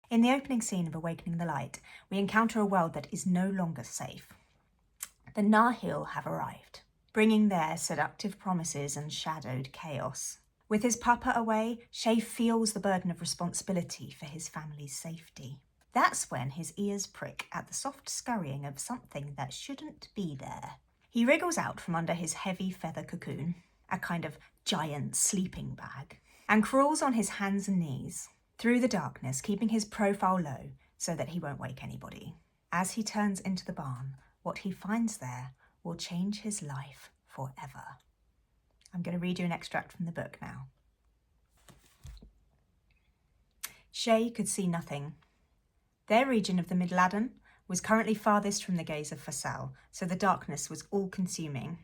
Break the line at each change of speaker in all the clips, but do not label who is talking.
In the opening scene of Awakening the Light, we encounter a world that is no longer safe. The Nahil have arrived, bringing their seductive promises and shadowed chaos. With his papa away, Shay feels the burden of responsibility for his family's safety. That's when his ears prick at the soft scurrying of something that shouldn't be there. He wriggles out from under his heavy feather cocoon, a kind of giant sleeping bag, and crawls on his hands and knees through the darkness, keeping his profile low so that he won't wake anybody. As he turns into the barn, what he finds there will change his life forever. I'm going to read you an extract from the book now. Shay could see nothing. Their region of the Midladen was currently farthest from the gaze of Fassal, so the darkness was all-consuming.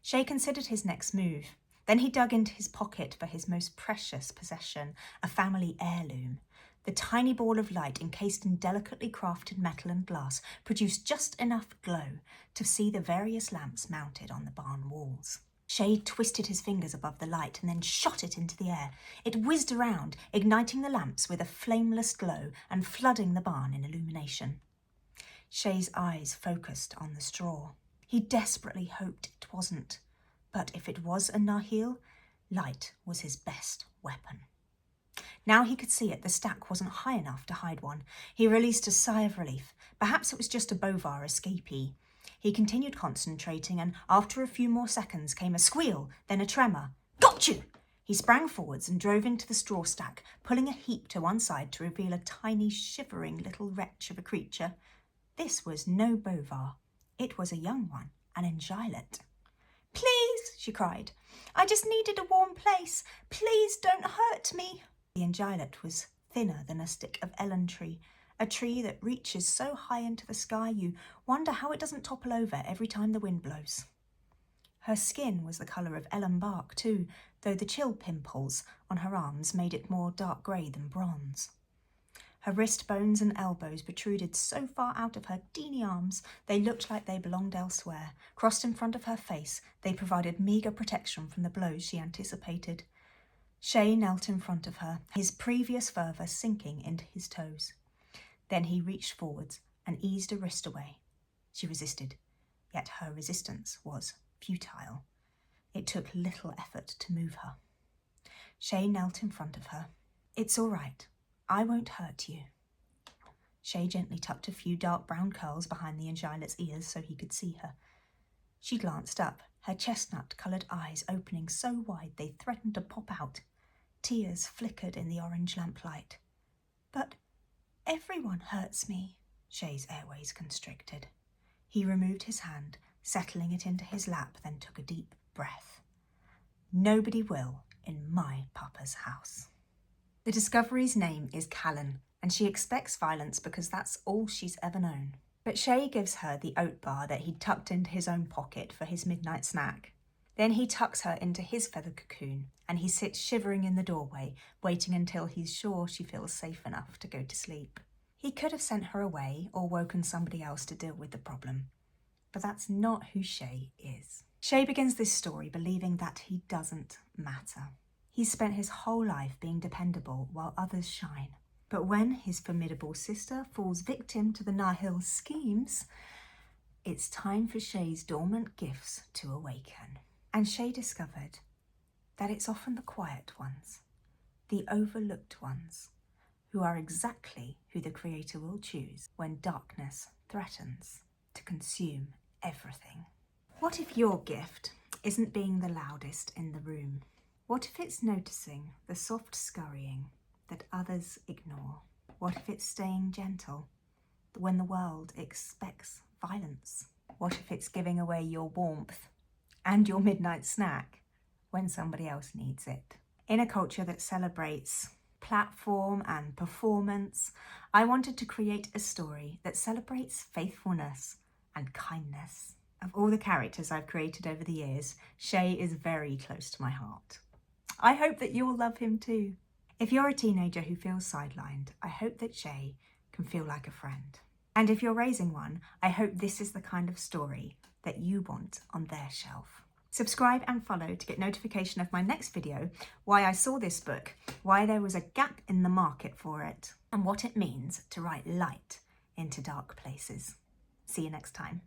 Shay considered his next move. Then he dug into his pocket for his most precious possession, a family heirloom. The tiny ball of light, encased in delicately crafted metal and glass, produced just enough glow to see the various lamps mounted on the barn walls. Shay twisted his fingers above the light and then shot it into the air. It whizzed around, igniting the lamps with a flameless glow and flooding the barn in illumination. Shay's eyes focused on the straw. He desperately hoped it wasn't. But if it was a Nahil, light was his best weapon. Now he could see it. The stack wasn't high enough to hide one. He released a sigh of relief. Perhaps it was just a Bovar escapee. He continued concentrating, and after a few more seconds came a squeal, then a tremor. "Got you!" He sprang forwards and drove into the straw stack, pulling a heap to one side to reveal a tiny, shivering little wretch of a creature. This was no Bovar. It was a young one, an enjailatte. "Please," she cried. "I just needed a warm place. Please don't hurt me." The enjailatte was thinner than a stick of elm tree, a tree that reaches so high into the sky you wonder how it doesn't topple over every time the wind blows. Her skin was the colour of elm bark too, though the chill pimples on her arms made it more dark grey than bronze. Her wrist bones and elbows protruded so far out of her teeny arms they looked like they belonged elsewhere. Crossed in front of her face, they provided meagre protection from the blows she anticipated. Shay knelt in front of her, his previous fervour sinking into his toes. Then he reached forwards and eased a wrist away. She resisted, yet her resistance was futile. It took little effort to move her. Shay knelt in front of her. "It's all right. I won't hurt you." Shay gently tucked a few dark brown curls behind the enjailatte's ears so he could see her. She glanced up, her chestnut-coloured eyes opening so wide they threatened to pop out. Tears flickered in the orange lamplight. "But everyone hurts me," Shay's airways constricted. He removed his hand, settling it into his lap, then took a deep breath. "Nobody will in my papa's house." The Discovery's name is Callan, and she expects violence because that's all she's ever known. But Shay gives her the oat bar that he'd tucked into his own pocket for his midnight snack. Then he tucks her into his feather cocoon, and he sits shivering in the doorway, waiting until he's sure she feels safe enough to go to sleep. He could have sent her away or woken somebody else to deal with the problem. But that's not who Shay is. Shay begins this story believing that he doesn't matter. He's spent his whole life being dependable while others shine. But when his formidable sister falls victim to the Nahil's schemes, it's time for Shay's dormant gifts to awaken. And Shay discovered that it's often the quiet ones, the overlooked ones, who are exactly who the Creator will choose when darkness threatens to consume everything. What if your gift isn't being the loudest in the room? What if it's noticing the soft scurrying that others ignore? What if it's staying gentle when the world expects violence? What if it's giving away your warmth and your midnight snack when somebody else needs it? In a culture that celebrates platform and performance, I wanted to create a story that celebrates faithfulness and kindness. Of all the characters I've created over the years, Shay is very close to my heart. I hope that you'll love him too. If you're a teenager who feels sidelined, I hope that Shay can feel like a friend. And if you're raising one, I hope this is the kind of story that you want on their shelf. Subscribe and follow to get notification of my next video, why I saw this book, why there was a gap in the market for it, and what it means to write light into dark places. See you next time.